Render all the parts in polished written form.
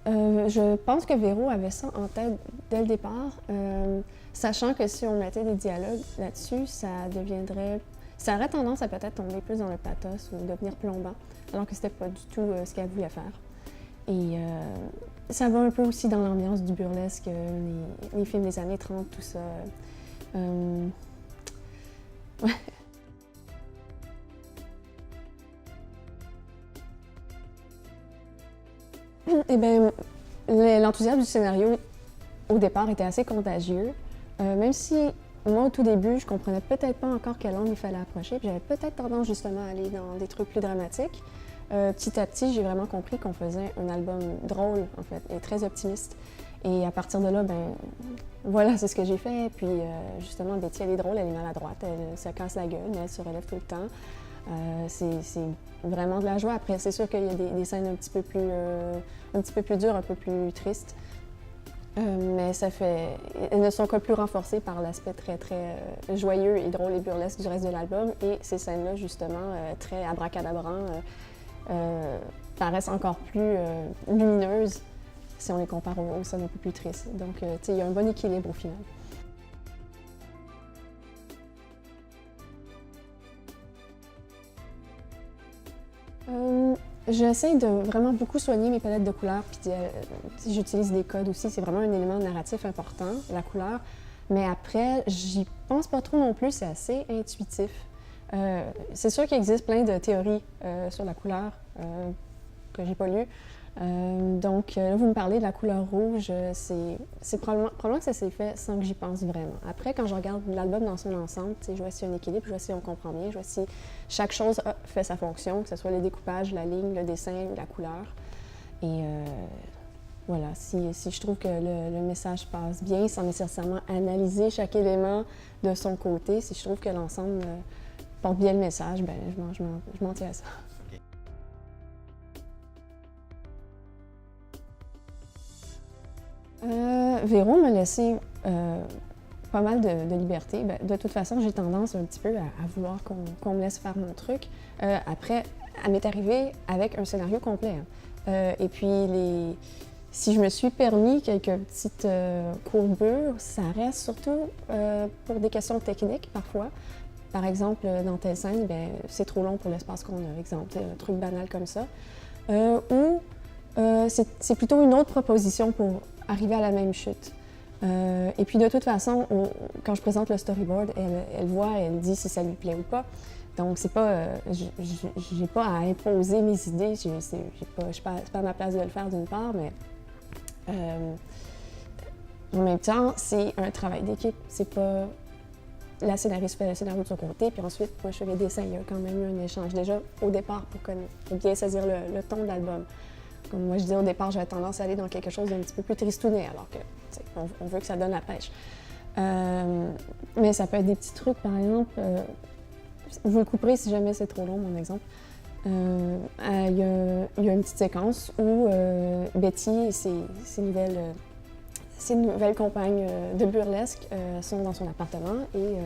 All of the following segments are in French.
Je pense que Véro avait ça en tête dès le départ, sachant que si on mettait des dialogues là-dessus, ça aurait tendance à peut-être tomber plus dans le pathos ou devenir plombant, alors que c'était pas du tout ce qu'elle voulait faire. Et ça va un peu aussi dans l'ambiance du burlesque, les films des années 30, tout ça. Ouais. Eh bien, l'enthousiasme du scénario, au départ, était assez contagieux. Même si, moi, au tout début, je comprenais peut-être pas encore quel angle il fallait approcher, puis j'avais peut-être tendance justement à aller dans des trucs plus dramatiques. Petit à petit, j'ai vraiment compris qu'on faisait un album drôle, en fait, et très optimiste. Et à partir de là, ben voilà, c'est ce que j'ai fait. Puis justement, Betty, elle est drôle, elle est maladroite, elle se casse la gueule, mais elle se relève tout le temps. C'est vraiment de la joie. Après, c'est sûr qu'il y a des scènes un petit peu plus dures, un peu plus tristes. Mais elles ne sont que plus renforcées par l'aspect très, très joyeux et drôle et burlesque du reste de l'album. Et ces scènes-là, justement, très abracadabrants, paraissent encore plus lumineuses si on les compare aux scènes un peu plus tristes. Donc, tu sais, il y a un bon équilibre au final. J'essaie de vraiment beaucoup soigner mes palettes de couleurs, puis j'utilise des codes aussi. C'est vraiment un élément narratif important, la couleur. Mais après, j'y pense pas trop non plus, c'est assez intuitif. C'est sûr qu'il existe plein de théories sur la couleur que j'ai pas lues. Donc, là, vous me parlez de la couleur rouge, c'est probablement que ça s'est fait sans que j'y pense vraiment. Après, quand je regarde l'album dans son ensemble, je vois s'il y a un équilibre, je vois si on comprend bien, je vois si chaque chose fait sa fonction, que ce soit le découpage, la ligne, le dessin, la couleur. Et voilà, si je trouve que le message passe bien, sans nécessairement analyser chaque élément de son côté, si je trouve que l'ensemble porte bien le message, ben je m'en tiens à ça. Véro m'a laissé pas mal de liberté. Ben, de toute façon, j'ai tendance un petit peu à vouloir qu'on me laisse faire mon truc. Après, elle m'est arrivée avec un scénario complet. Et puis, si je me suis permis quelques petites courbures, ça reste surtout pour des questions techniques parfois. Par exemple, dans telle scène, ben, c'est trop long pour l'espace qu'on a. Exemple, un truc banal comme ça. Ou c'est plutôt une autre proposition pour arriver à la même chute. Et puis de toute façon, quand je présente le storyboard, elle voit, elle dit si ça lui plaît ou pas. Donc c'est pas, j'ai pas à imposer mes idées, c'est pas à ma place de le faire d'une part, mais en même temps, c'est un travail d'équipe. C'est pas la scénariste fait le scénario de son côté, puis ensuite, moi je fais les dessins. Il y a quand même eu un échange déjà au départ pour bien saisir le ton de l'album. Comme moi je disais au départ, j'avais tendance à aller dans quelque chose d'un petit peu plus tristounet, alors que on veut que ça donne la pêche. Mais ça peut être des petits trucs, par exemple, vous le couperez si jamais c'est trop long, mon exemple. Il y a une petite séquence où Betty et ses nouvelles compagnes de burlesque sont dans son appartement et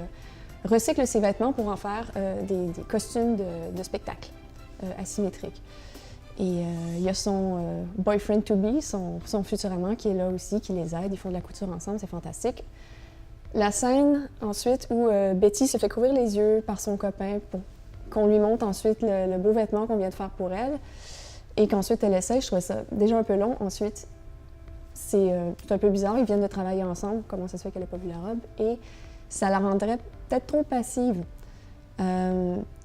recyclent ses vêtements pour en faire des costumes de spectacle asymétriques. Et il y a son boyfriend-to-be, son futur amant, qui est là aussi, qui les aide. Ils font de la couture ensemble, c'est fantastique. La scène, ensuite, où Betty se fait couvrir les yeux par son copain pour qu'on lui montre ensuite le beau vêtement qu'on vient de faire pour elle, et qu'ensuite elle essaie, je trouvais ça déjà un peu long. Ensuite, c'est un peu bizarre, ils viennent de travailler ensemble, comment ça se fait qu'elle n'a pas vu la robe, et ça la rendrait peut-être trop passive.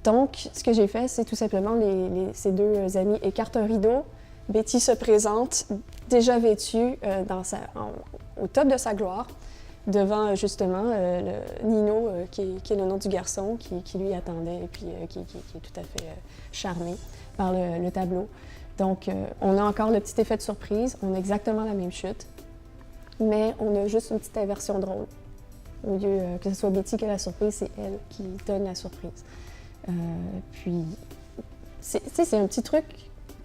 Donc, ce que j'ai fait, c'est tout simplement, ces deux amis écartent un rideau. Betty se présente, déjà vêtue, au top de sa gloire, devant justement Nino, qui est le nom du garçon, qui lui attendait et puis qui est tout à fait charmé par le tableau. Donc, on a encore le petit effet de surprise, on a exactement la même chute, mais on a juste une petite inversion drôle. Au lieu que ce soit Betty qui a la surprise, c'est elle qui donne la surprise. Puis, c'est un petit truc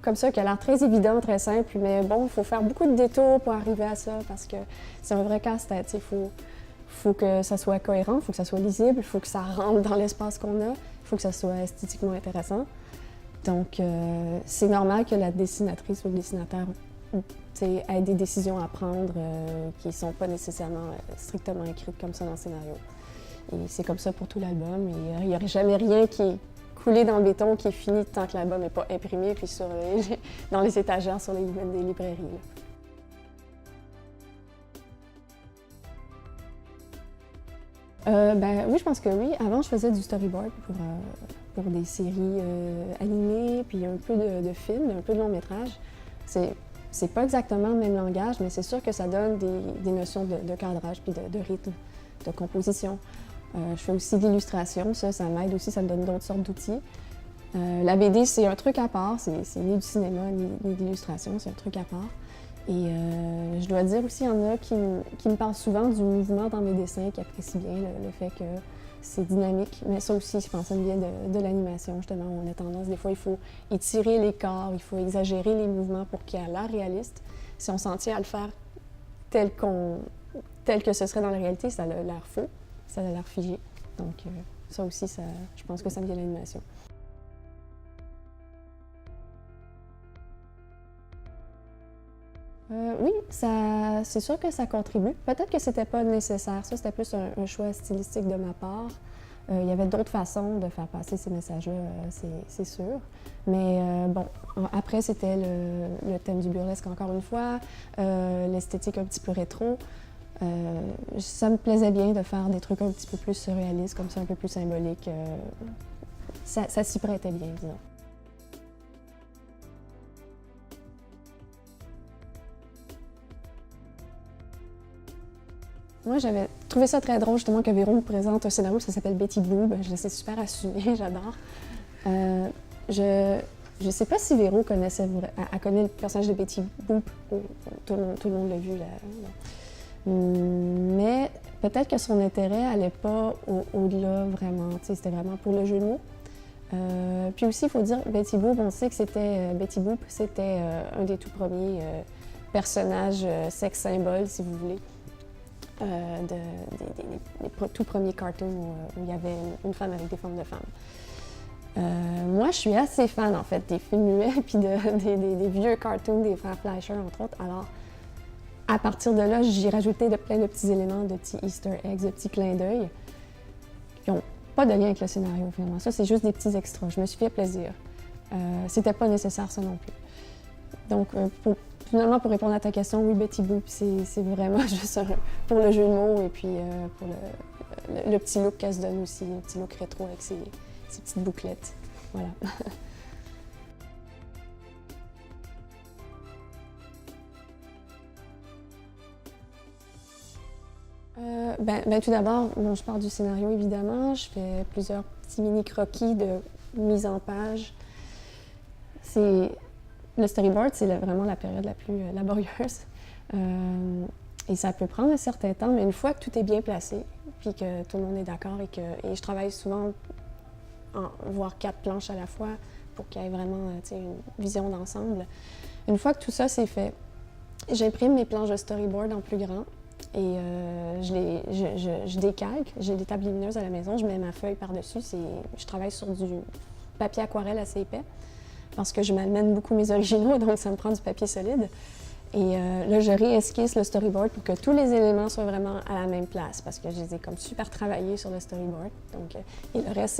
comme ça qui a l'air très évident, très simple, mais bon, il faut faire beaucoup de détours pour arriver à ça parce que c'est un vrai casse-tête. Il faut que ça soit cohérent, il faut que ça soit lisible, il faut que ça rentre dans l'espace qu'on a, il faut que ça soit esthétiquement intéressant. Donc, c'est normal que la dessinatrice ou le dessinateur à des décisions à prendre qui ne sont pas nécessairement strictement écrites comme ça dans le scénario. Et c'est comme ça pour tout l'album. Il n'y aurait jamais rien qui est coulé dans le béton, qui est fini tant que l'album n'est pas imprimé puis dans les étagères sur les des librairies. Oui, je pense que oui. Avant, je faisais du storyboard pour des séries animées, puis un peu de films, un peu de long métrage. C'est pas exactement le même langage, mais c'est sûr que ça donne des notions de cadrage, puis de rythme, de composition. Je fais aussi de l'illustration, ça m'aide aussi, ça me donne d'autres sortes d'outils. La BD, c'est un truc à part, c'est ni du cinéma, ni de l'illustration, c'est un truc à part. Et je dois dire aussi, il y en a qui me parlent souvent du mouvement dans mes dessins, qui apprécient bien le fait que c'est dynamique. Mais ça aussi, je pense, ça me vient de l'animation, justement, où on a tendance, des fois, il faut étirer les corps, il faut exagérer les mouvements pour qu'il y ait l'air réaliste. Si on s'en tient à le faire tel que ce serait dans la réalité, ça a l'air faux, ça a l'air figé. Donc ça aussi, je pense que ça me vient de l'animation. Oui, c'est sûr que ça contribue. Peut-être que c'était pas nécessaire. Ça, c'était plus un choix stylistique de ma part. Il y avait d'autres façons de faire passer ces messages-là, c'est sûr. Mais bon, après, c'était le thème du burlesque, encore une fois, l'esthétique un petit peu rétro. Ça me plaisait bien de faire des trucs un petit peu plus surréalistes, comme ça, un peu plus symboliques. Ça s'y prêtait bien, disons. Moi, j'avais trouvé ça très drôle, justement, que Véro me présente un scénario, ça s'appelle Betty Boob. Je le sais super assumé, j'adore. Je sais pas si Véro connaissait, elle connaît le personnage de Betty Boop. Tout le monde l'a vu, là. Mais peut-être que son intérêt n'allait pas au-delà, vraiment. C'était vraiment pour le jeu de mots. Puis aussi, il faut dire, Betty Boop, on sait que Betty Boop, c'était un des tout premiers personnages sex symboles, si vous voulez. Des tout premiers cartoons où il y avait une femme avec des formes de femmes. Moi, je suis assez fan, en fait, des films muets puis des vieux cartoons des frères Fleischer, entre autres. Alors, à partir de là, j'ai rajouté plein de petits éléments, de petits easter eggs, de petits clins d'œil qui n'ont pas de lien avec le scénario, finalement. Ça, c'est juste des petits extras. Je me suis fait plaisir. C'était pas nécessaire, ça non plus. Donc, finalement, pour répondre à ta question, oui, Betty Boop, c'est vraiment juste pour le jeu de mots et puis pour le petit look qu'elle se donne aussi, un petit look rétro avec ses petites bouclettes. Voilà. Tout d'abord, bon, je pars du scénario, évidemment. Je fais plusieurs petits mini-croquis de mise en page. Le storyboard, c'est vraiment la période la plus laborieuse. Et ça peut prendre un certain temps, mais une fois que tout est bien placé, puis que tout le monde est d'accord et je travaille souvent voire 4 planches à la fois pour qu'il y ait vraiment une vision d'ensemble. Une fois que tout ça c'est fait, j'imprime mes planches de storyboard en plus grand et je décalque. J'ai des tables lumineuses à la maison, je mets ma feuille par-dessus. Je travaille sur du papier aquarelle assez épais parce que je m'amène beaucoup mes originaux, donc ça me prend du papier solide. Et là, je réesquisse le storyboard pour que tous les éléments soient vraiment à la même place parce que je les ai comme super travaillés sur le storyboard. Donc, et le reste,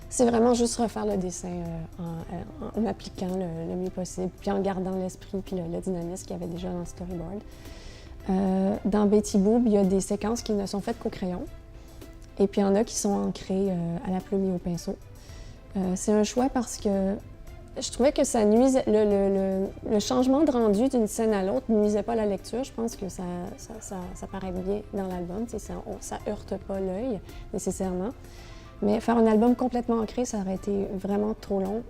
c'est vraiment juste refaire le dessin en appliquant le mieux possible, puis en gardant l'esprit puis le dynamisme qu'il y avait déjà dans le storyboard. Dans Betty Boop, il y a des séquences qui ne sont faites qu'au crayon, et puis il y en a qui sont ancrées à la plume et au pinceau. C'est un choix parce que je trouvais que ça nuisait, le changement de rendu d'une scène à l'autre ne nuisait pas à la lecture. Je pense que ça paraît bien dans l'album, ça heurte pas l'œil nécessairement. Mais faire un album complètement ancré, ça aurait été vraiment trop long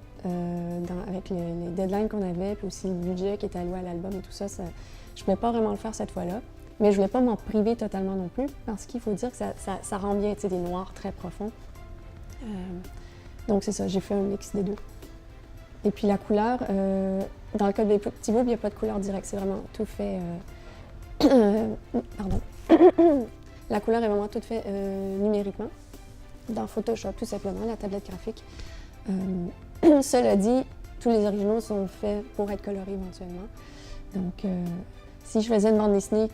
avec les deadlines qu'on avait, puis aussi le budget qui était alloué à l'album et tout ça. Je ne pouvais pas vraiment le faire cette fois-là. Mais je ne voulais pas m'en priver totalement non plus, parce qu'il faut dire que ça rend bien des noirs très profonds. Donc c'est ça, j'ai fait un mix des deux. Et puis la couleur, dans le cas des petits bouts, il n'y a pas de couleur directe, c'est vraiment tout fait... pardon. La couleur est vraiment toute faite numériquement, dans Photoshop tout simplement, la tablette graphique. Cela dit, tous les originaux sont faits pour être colorés éventuellement. Donc, si je faisais une bande dessinée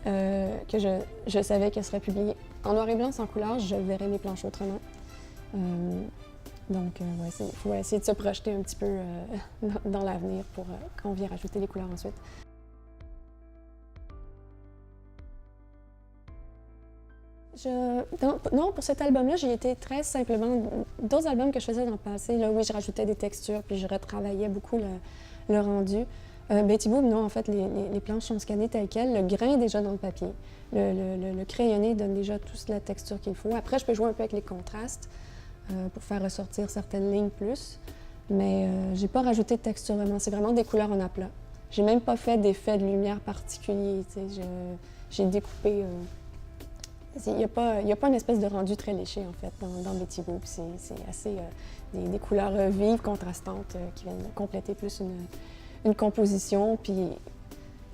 que je savais qu'elle serait publiée en noir et blanc, sans couleur, je verrais les planches autrement. Donc, il faut essayer de se projeter un petit peu dans l'avenir pour quand on vient rajouter les couleurs ensuite. Non, pour cet album-là, j'y étais très simplement. D'autres albums que je faisais dans le passé, là, oui, je rajoutais des textures, puis je retravaillais beaucoup le rendu. Betty Boop, non, en fait, les planches sont scannées telles quelles. Le grain est déjà dans le papier. Le crayonné donne déjà toute la texture qu'il faut. Après, je peux jouer un peu avec les contrastes pour faire ressortir certaines lignes plus. Mais j'ai pas rajouté de texture vraiment. C'est vraiment des couleurs en aplat. J'ai même pas fait d'effet de lumière particulier. J'ai découpé... Il n'y a pas une espèce de rendu très léché, en fait, dans Betty Boop. C'est assez des couleurs vives, contrastantes, qui viennent compléter plus une composition. Puis,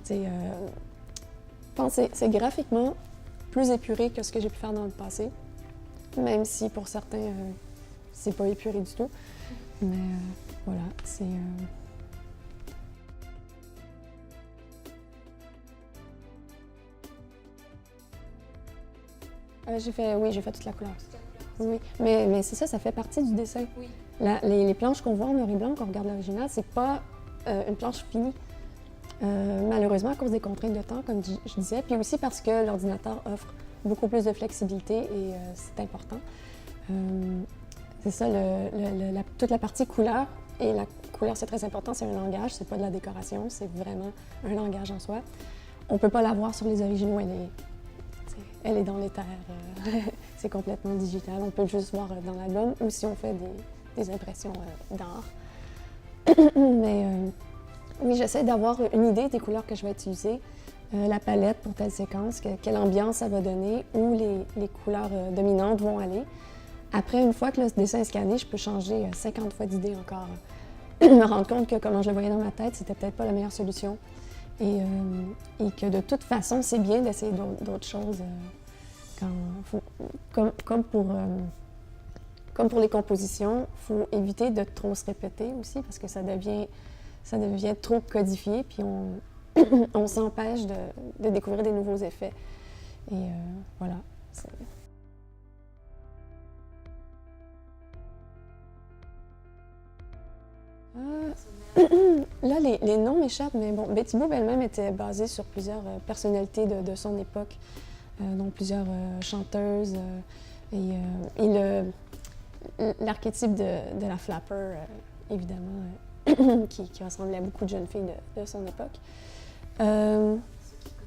je pense que c'est graphiquement plus épuré que ce que j'ai pu faire dans le passé, même si pour certains, c'est pas épuré du tout. Mais voilà, c'est... j'ai fait toute la couleur. Oui, mais c'est ça fait partie du dessin. Oui. Les planches qu'on voit en noir et blanc, quand on regarde l'original, c'est pas une planche finie. Malheureusement, à cause des contraintes de temps, comme je disais, puis aussi parce que l'ordinateur offre beaucoup plus de flexibilité et c'est important. C'est ça, toute la partie couleur, et la couleur, c'est très important, c'est un langage, c'est pas de la décoration, c'est vraiment un langage en soi. On peut pas la voir sur les originaux, elle est dans l'éther. C'est complètement digital. On peut juste voir dans l'album ou si on fait des impressions d'art. Mais oui, j'essaie d'avoir une idée des couleurs que je vais utiliser, la palette pour telle séquence, quelle ambiance ça va donner, où les couleurs dominantes vont aller. Après, une fois que le dessin est scanné, je peux changer 50 fois d'idée encore. Me rendre compte que comment je le voyais dans ma tête, c'était peut-être pas la meilleure solution. Et que de toute façon, c'est bien d'essayer d'autres choses. Comme pour les compositions, il faut éviter de trop se répéter aussi parce que ça devient trop codifié, puis on s'empêche de découvrir des nouveaux effets. Et voilà. Là, les noms m'échappent, mais bon, Betty Boop elle-même était basée sur plusieurs personnalités de son époque, dont plusieurs chanteuses, et l'archétype de la flapper, évidemment, qui ressemblait à beaucoup de jeunes filles de son époque.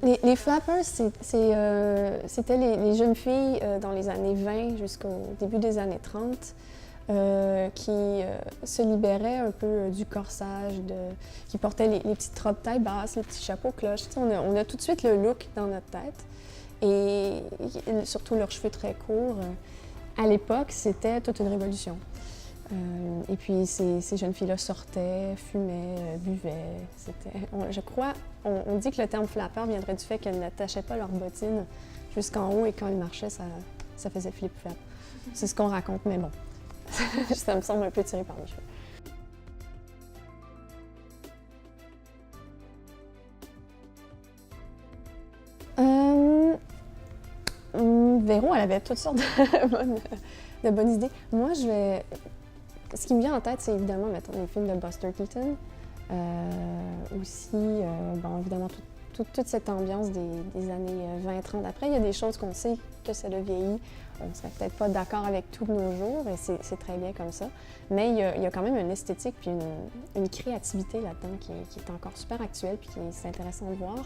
Les flappers, c'était les jeunes filles dans les années 20 jusqu'au début des années 30. Qui se libéraient un peu du corsage, qui portaient les petites robes taille basse, les petits chapeaux cloches. On a tout de suite le look dans notre tête. Et surtout leurs cheveux très courts. À l'époque, c'était toute une révolution. Et puis ces jeunes filles-là sortaient, fumaient, buvaient. Je crois, on dit que le terme flapper viendrait du fait qu'elles n'attachaient pas leurs bottines jusqu'en haut et quand elles marchaient, ça faisait flip-flap. C'est ce qu'on raconte, mais bon. Ça me semble un peu tiré par les cheveux. Véro, elle avait toutes sortes de bonnes idées. Moi, ce qui me vient en tête, c'est évidemment, mettons, les films de Buster Keaton. Aussi, bon, évidemment, toute cette ambiance des années 20-30. Après, il y a des choses qu'on sait que ça a vieilli. On ne serait peut-être pas d'accord avec tout de nos jours, et c'est très bien comme ça. Mais il y a quand même une esthétique puis une créativité là-dedans qui est encore super actuelle puis qui est intéressant de voir.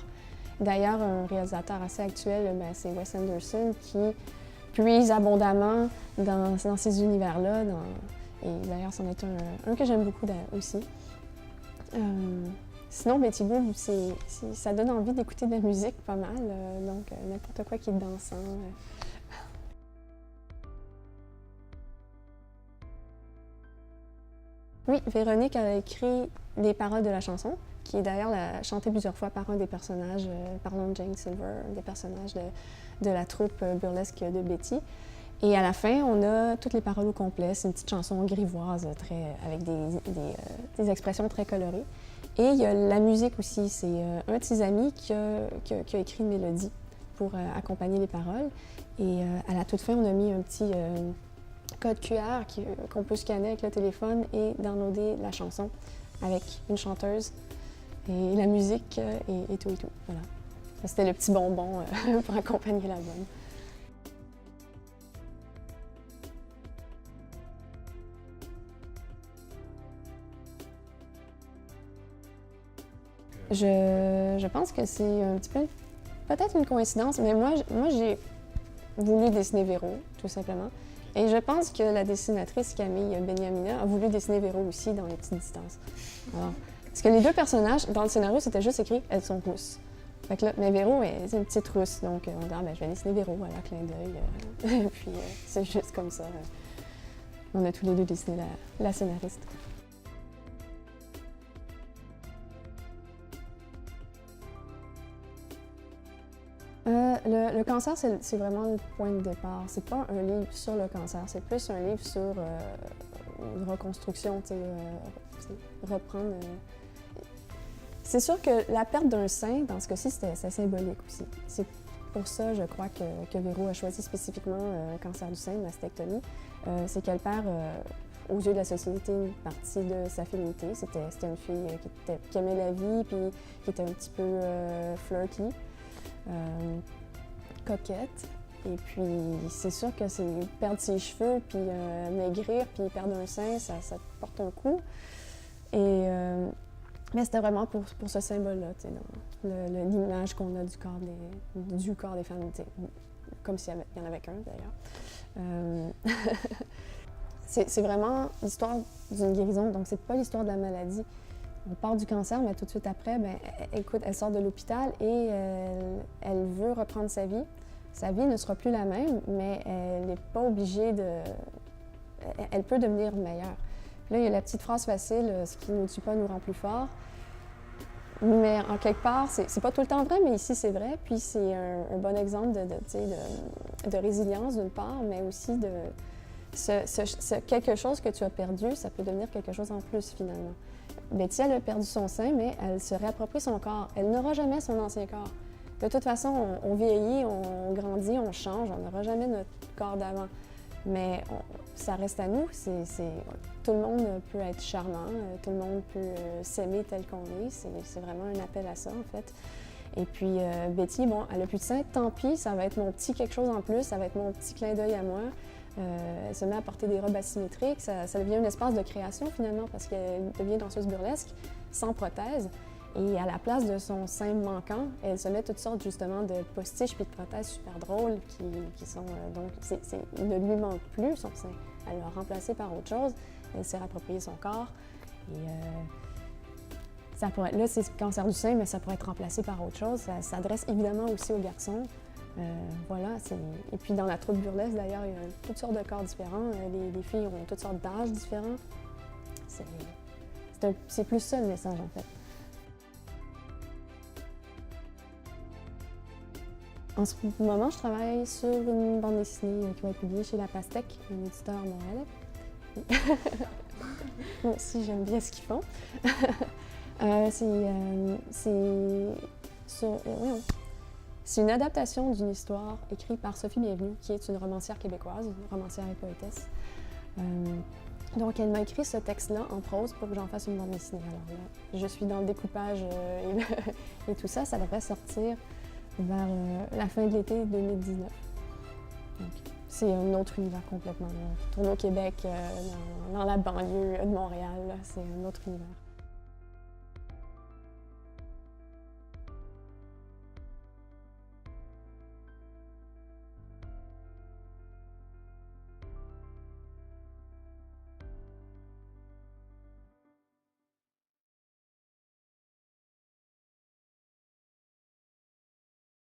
D'ailleurs, un réalisateur assez actuel, c'est Wes Anderson, qui puise abondamment dans ces univers-là. Et d'ailleurs, c'en est un que j'aime beaucoup aussi. Sinon, Betty Boop, ça donne envie d'écouter de la musique pas mal, donc n'importe quoi qui est dansant. Oui, Véronique a écrit les paroles de la chanson, qui est d'ailleurs chantée plusieurs fois par un des personnages, par Jane Silver, un des personnages de la troupe burlesque de Betty. Et à la fin, on a toutes les paroles au complet. C'est une petite chanson grivoise avec des expressions très colorées. Et il y a la musique aussi. C'est un de ses amis qui a écrit une mélodie pour accompagner les paroles. Et à la toute fin, on a mis un petit code QR qu'on peut scanner avec le téléphone et downloader la chanson avec une chanteuse et la musique et tout et tout. Voilà. Ça, c'était le petit bonbon pour accompagner l'album. Je pense que c'est un petit peu, peut-être une coïncidence, mais moi j'ai voulu dessiner Véro, tout simplement. Et je pense que la dessinatrice Camille Beniamina a voulu dessiner Véro aussi dans les petites distances. Alors, parce que les deux personnages, dans le scénario, c'était juste écrit « elles sont rousses ». Fait que là, mais Véro, c'est une petite rousse, donc on dit « ah, ben, je vais dessiner Véro, voilà, clin d'œil. » Puis c'est juste comme ça. On a tous les deux dessiné la scénariste. Le cancer, c'est vraiment le point de départ. C'est pas un livre sur le cancer, c'est plus un livre sur une reconstruction, reprendre. C'est sûr que la perte d'un sein, dans ce cas-ci, c'était symbolique aussi. C'est pour ça, je crois, que Véro a choisi spécifiquement un cancer du sein, une mastectomie. C'est qu'elle perd, aux yeux de la société, une partie de sa féminité. C'était une fille qui aimait la vie, puis qui était un petit peu flirty. Coquette. Et puis, c'est sûr que c'est perdre ses cheveux, puis maigrir, puis perdre un sein, ça porte un coup. Mais c'était vraiment pour ce symbole-là, l'image qu'on a du corps des femmes, comme s'il y en avait qu'un, d'ailleurs. C'est vraiment l'histoire d'une guérison, donc c'est pas l'histoire de la maladie. On part du cancer, mais tout de suite après, écoute, elle sort de l'hôpital et elle veut reprendre sa vie. Sa vie ne sera plus la même, mais elle n'est pas obligée de... Elle peut devenir meilleure. Puis là, il y a la petite phrase facile, ce qui ne nous tue pas nous rend plus fort. Mais en quelque part, c'est pas tout le temps vrai, mais ici c'est vrai. Puis c'est un bon exemple de résilience d'une part, mais aussi de quelque chose que tu as perdu, ça peut devenir quelque chose en plus finalement. Betty, elle a perdu son sein, mais elle se réapproprie son corps. Elle n'aura jamais son ancien corps. De toute façon, on vieillit, on grandit, on change, on n'aura jamais notre corps d'avant. Mais ça reste à nous. Tout le monde peut être charmant, tout le monde peut s'aimer tel qu'on est. C'est vraiment un appel à ça, en fait. Et puis, Betty, bon, elle a plus de sein, tant pis, ça va être mon petit quelque chose en plus, ça va être mon petit clin d'œil à moi. Elle se met à porter des robes asymétriques, ça devient un espace de création finalement parce qu'elle devient danseuse burlesque sans prothèse. Et à la place de son sein manquant, elle se met toutes sortes justement de postiches puis de prothèses super drôles qui sont donc il ne lui manque plus son sein. Elle l'a remplacé par autre chose. Elle s'est approprié son corps. Et ça pourrait, là, c'est le cancer du sein, mais ça pourrait être remplacé par autre chose. Ça s'adresse évidemment aussi aux garçons. Voilà, et puis dans la troupe burlesque, d'ailleurs, il y a toutes sortes de corps différents. Les filles ont toutes sortes d'âges différents. C'est plus ça le message, en fait. En ce moment, je travaille sur une bande dessinée qui va être publiée chez La Pastèque, un éditeur montréalais. Moi aussi, j'aime bien ce qu'ils font. C'est une adaptation d'une histoire écrite par Sophie Bienvenue, qui est une romancière québécoise, une romancière et poétesse. Donc, elle m'a écrit ce texte-là en prose pour que j'en fasse une bande dessinée. Alors là, je suis dans le découpage et tout ça. Ça devrait sortir vers la fin de l'été 2019. C'est un autre univers complètement. Tourné au Québec, dans la banlieue de Montréal, c'est un autre univers.